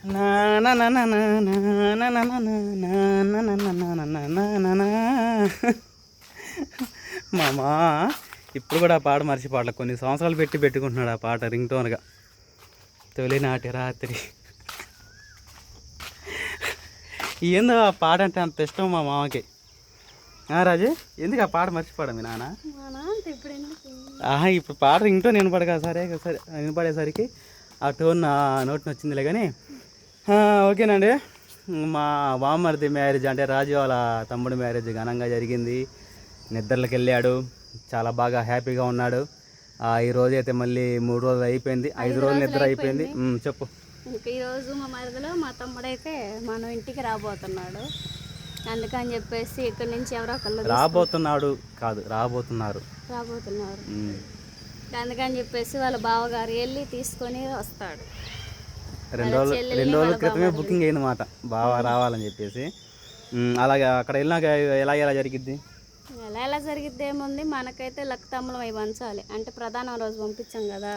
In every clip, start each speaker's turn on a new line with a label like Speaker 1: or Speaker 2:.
Speaker 1: నా నా నా నా నా నా నా నా నా నా నా నా నా నా. మామా ఇప్పుడు కూడా ఆ పాట మర్చిపోవట్లే, కొన్ని సంవత్సరాలు పెట్టుకుంటున్నాడు ఆ పాట రింగ్ టోన్గా. తొలినాటి రాత్రి. ఏందో ఆ పాట అంటే అంత ఇష్టం మా మామకి. రాజు ఎందుకు ఆ పాట మర్చిపోవడం మీ నాన్న? ఇప్పుడు పాట రింగ్ టోన్ వినపడగా సరే వినపడేసరికి ఆ టోన్ నా నోటిని వచ్చిందిలే. కానీ ఓకేనండి, మా బామ్మర్ది మ్యారేజ్ అంటే రాజు వాళ్ళ తమ్ముడు మ్యారేజ్ ఘనంగా జరిగింది. నిద్రలకు వెళ్ళాడు, చాలా బాగా హ్యాపీగా ఉన్నాడు. ఈరోజు అయితే మళ్ళీ 3 రోజులు అయిపోయింది, 5 రోజులు నిద్ర అయిపోయింది. చెప్పు.
Speaker 2: ఇంకా ఈరోజు మా మరదలో మా తమ్ముడైతే మనం ఇంటికి రాబోతున్నాడు. అందుకని చెప్పేసి ఇక్కడ నుంచి ఎవరో ఒకళ్ళు రాబోతున్నారు. అందుకని చెప్పేసి వాళ్ళ బావగారు వెళ్ళి తీసుకొని వస్తాడు.
Speaker 1: 2 రోజుల క్రితమే బుకింగ్ అయిందన్నమాట బావ రావాలని చెప్పేసి. అలాగే అక్కడ వెళ్ళినాక ఎలా జరిగిద్ది?
Speaker 2: ఎలా జరిగిద్ది ఏముంది, మనకైతే లక్తమ్మలం అవి పంచాలి. అంటే ప్రధానం రోజు పంపించాం కదా,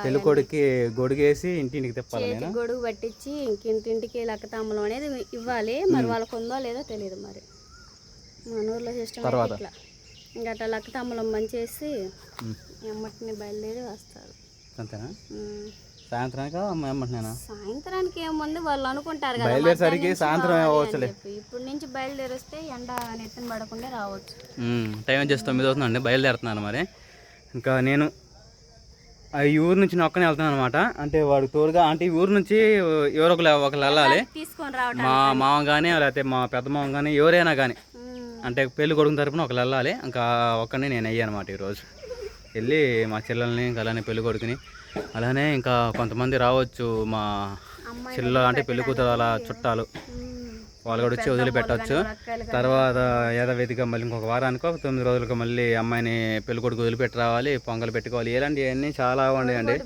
Speaker 1: పెళ్ళికొడుకి గొడుగేసి ఇంటింటికి తిప్పాలి,
Speaker 2: గొడుగు పట్టించి ఇంటింటికి లక్తమ్మలం అనేది ఇవ్వాలి. మరి వాళ్ళకు ఉందో లేదో తెలియదు. మరి మన ఊర్లో సిస్టమ్ ఇట్లా ఇంకా అట్లా లక్తమ్మలం మంచేసి ఎమ్మటిని బయలుదేరి వస్తారు.
Speaker 1: అంతేనా? సాయంత్రానికి
Speaker 2: ఏముంది, వాళ్ళు అనుకుంటారు కదా
Speaker 1: బయలుదేరేసరికి సాయంత్రం
Speaker 2: ఇప్పుడు నుంచి బయలుదేరి వస్తే ఎండ నెత్తిన పడకుండా రావచ్చు.
Speaker 1: టైం వచ్చేసి 9 అవుతుందండి, బయలుదేరుతున్నాను. మరి ఇంకా నేను ఈ ఊరు నుంచి నేను ఒక్కనే వెళ్తున్నాను అనమాట. అంటే వాడు తోడుగా, అంటే ఈ ఊరు నుంచి ఎవరో ఒకరు వెళ్ళాలి,
Speaker 2: తీసుకొని రావడం.
Speaker 1: మా మామ కానీ లేకపోతే మా పెద్ద మామ కానీ ఎవరైనా కానీ, అంటే పెళ్లి కొడుకుని తరపున ఒకరు వెళ్ళాలి. ఇంకా ఒక్కనే నేను అయ్యాను అనమాట. ఈరోజు వెళ్ళి మా చెల్లెల్ని ఇంకా అలానే పెళ్లి కొడుకుని, అలానే ఇంకా కొంతమంది రావచ్చు మా చెల్లెలు అంటే పెళ్లి కూతురు అలా చుట్టాలు, వాళ్ళు కూడా వచ్చి వదిలిపెట్టవచ్చు. తర్వాత యథావిధిగా మళ్ళీ ఇంకొక వారానికో 9 రోజులకు మళ్ళీ అమ్మాయిని పెళ్లి కొడుకు వదిలిపెట్టి రావాలి, పొంగలు పెట్టుకోవాలి. ఇలాంటివన్నీ చాలా ఉండేయండి.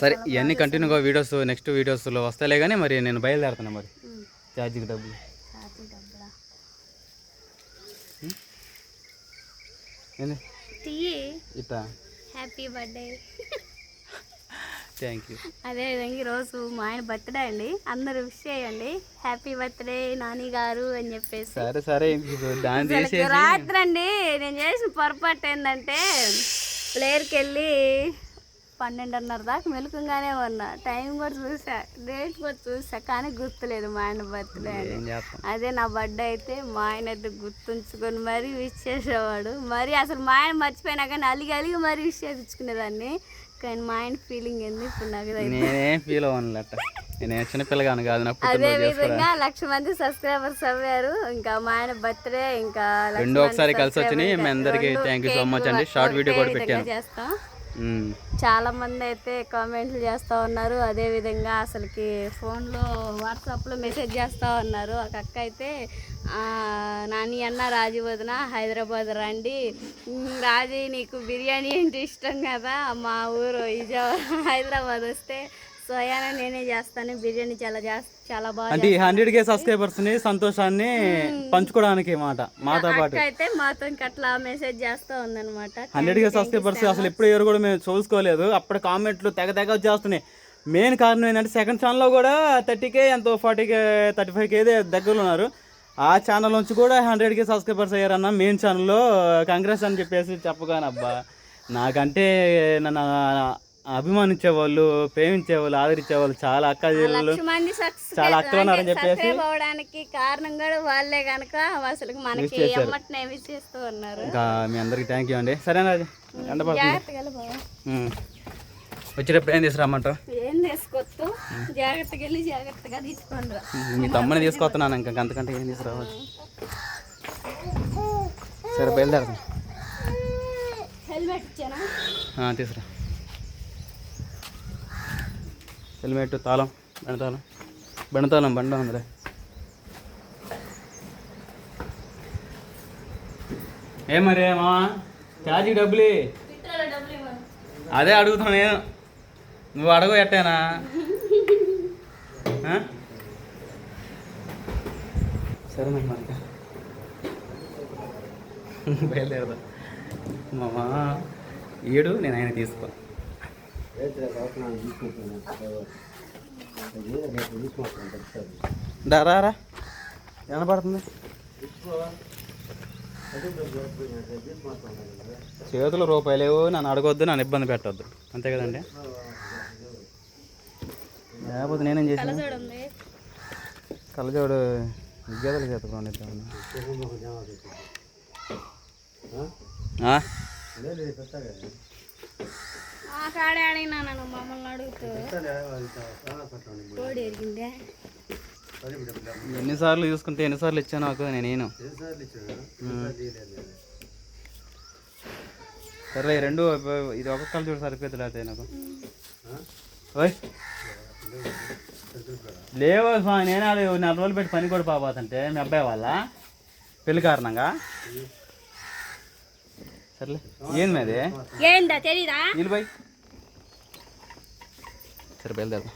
Speaker 1: సరే, ఇవన్నీ కంటిన్యూగా వీడియోస్ నెక్స్ట్ వీడియోస్లో వస్తాయిలే. కానీ మరి నేను బయలుదేరుతున్నా. మరి ఛార్జీకి డబ్బులు ఇట్లా.
Speaker 2: Happy birthday.
Speaker 1: Thank you.
Speaker 2: అదేవిధంగా ఈరోజు మా ఆయన బర్త్డే అండి, అందరూ విష్ చేయండి. హ్యాపీ బర్త్డే నాని గారు అని చెప్పేసి.
Speaker 1: సరే
Speaker 2: రాత్రి అండి నేను చేసిన పొరపాటు ఏంటంటే, ప్లేయర్కి వెళ్ళి 12:30 దాకా మెలుకుంగానే ఉన్నా. టైం కూడా చూసా, డేట్ కూడా చూసా, కానీ గుర్తులేదు మా ఆయన బర్త్డే అని. అదే నా బర్త్డే అయితే మా ఆయన అయితే గుర్తుంచుకొని మరీ విష్ చేసేవాడు. మరి అసలు మా ఆయన మర్చిపోయినా కానీ అలిగి మరీ విష్ చేయించుకునేదాన్ని. కానీ మా ఆయన ఫీలింగ్ ఏంది ఇప్పుడు నాకు
Speaker 1: ఫీల్ అవ్వనట్ట. నేను చిన్నపిల్లగాను కాదు.
Speaker 2: అదే విధంగా 1,00,000 మంది సబ్స్క్రైబర్స్ అవ్వారు. ఇంకా మా ఆయన బర్త్డే ఇంకా
Speaker 1: ఒకసారి కలిసి వచ్చినాయి. మీ అందరికీ థ్యాంక్ యూ సో మచ్ అండి. షార్ట్ వీడియో కూడా పెట్టాను.
Speaker 2: చేస్తాం. చాలా మంది అయితే కామెంట్లు చేస్తూ ఉన్నారు. అదేవిధంగా అసలుకి ఫోన్లో వాట్సాప్లో మెసేజ్ చేస్తూ ఉన్నారు. ఒక అక్క అయితే నాని అన్న రాజు వదిన హైదరాబాద్ రండి, రాజీ నీకు బిర్యానీ అంటే ఇష్టం కదా, మా ఊరు హైదరాబాద్ వస్తే సోయానా నేనే చేస్తాను బిర్యానీ, చాలా బాగా.
Speaker 1: అంటే 100K సబ్స్క్రైబర్స్ ని సంతోషాన్ని పంచుకోవడానికి మాతో పాటు
Speaker 2: అయితే మాతో అట్లా మెసేజ్ చేస్తూ ఉందన్నమాట.
Speaker 1: 100K సబ్స్క్రైబర్స్ అసలు ఎప్పుడు ఎవరు కూడా మేము చూసుకోలేదు. అప్పుడు కామెంట్లు తెగ వచ్చేస్తున్నాయి. మెయిన్ కారణం ఏంటంటే సెకండ్ ఛానల్లో కూడా 30K ఎంతో 40K 35K దగ్గరలో ఉన్నారు. ఆ ఛానల్ నుంచి కూడా 100K సబ్స్క్రైబర్స్ అయ్యారన్న మెయిన్ ఛానల్లో. కాంగ్రెస్ అని చెప్పేసి చెప్పగానే అబ్బా, నాకంటే నన్ను అభిమానించేవాళ్ళు, ప్రేమించేవాళ్ళు, ఆదరించేవాళ్ళు చాలా అక్కలు చాలా అక్కలు ఉన్నారని చెప్పేసి
Speaker 2: కారణం కూడా వాళ్ళే కనుక అసలు మనకి చేస్తూ ఉన్నారు.
Speaker 1: ఇంకా మీ అందరికి థ్యాంక్ యూ అండి. సరేనా వచ్చేటప్పుడు ఏం తీసుకురామంటావు?
Speaker 2: ఏం తీసుకోవచ్చు, జాగ్రత్తగా వెళ్ళి జాగ్రత్తగా తీసుకోండి.
Speaker 1: మీ తమ్ముని తీసుకొస్తున్నాను, ఇంకా అంతకంటే ఏం తీసుకురావచ్చు. సరే బయలుదేరదాం.
Speaker 2: హెల్మెట్ ఇచ్చానా?
Speaker 1: తీసుకురా. హెల్మెట్, తాళం, బెండతాళం బండ ఉందిలే. మరి మా ఛార్జీ డబ్బులు అదే అడుగుతాను నేను, నువ్వు అడగ ఎట్టానా? సరే మరి బయలుదేరదా మామా. ఏడు నేను ఆయన తీసుకో. రా వినపడుతుంది. చేతులు రూపాయలు లేవు, నన్ను అడగొద్దు, నన్ను ఇబ్బంది పెట్టొద్దు, అంతే కదండి. లేకపోతే నేనేం చేసాను, కళ్ళజోడు గేదెల చేత కొనిద్దామని.
Speaker 2: కాడే అడిగినా నన్ను మమ్మల్ని అడుగుతూ కోడి ఎరిగిందే.
Speaker 1: ఎన్నిసార్లు చూసుకుంటే ఎన్నిసార్లు ఇచ్చాను నాకు నేను. సరే రెండు ఇది ఒక కళ్ళు చూడు సరిపోతుంది. అయితే నాకు లేవు స్వామి, నేను అది 4 రోజులు పెట్టి పని కూడా పాపోతుంటే మీ అబ్బాయి వాళ్ళ పెళ్లి కారణంగా. సర్లే ఏంది అది
Speaker 2: ఏందా తెలీదా?
Speaker 1: నిలుబాయి. సరే బయలుదేరదాం.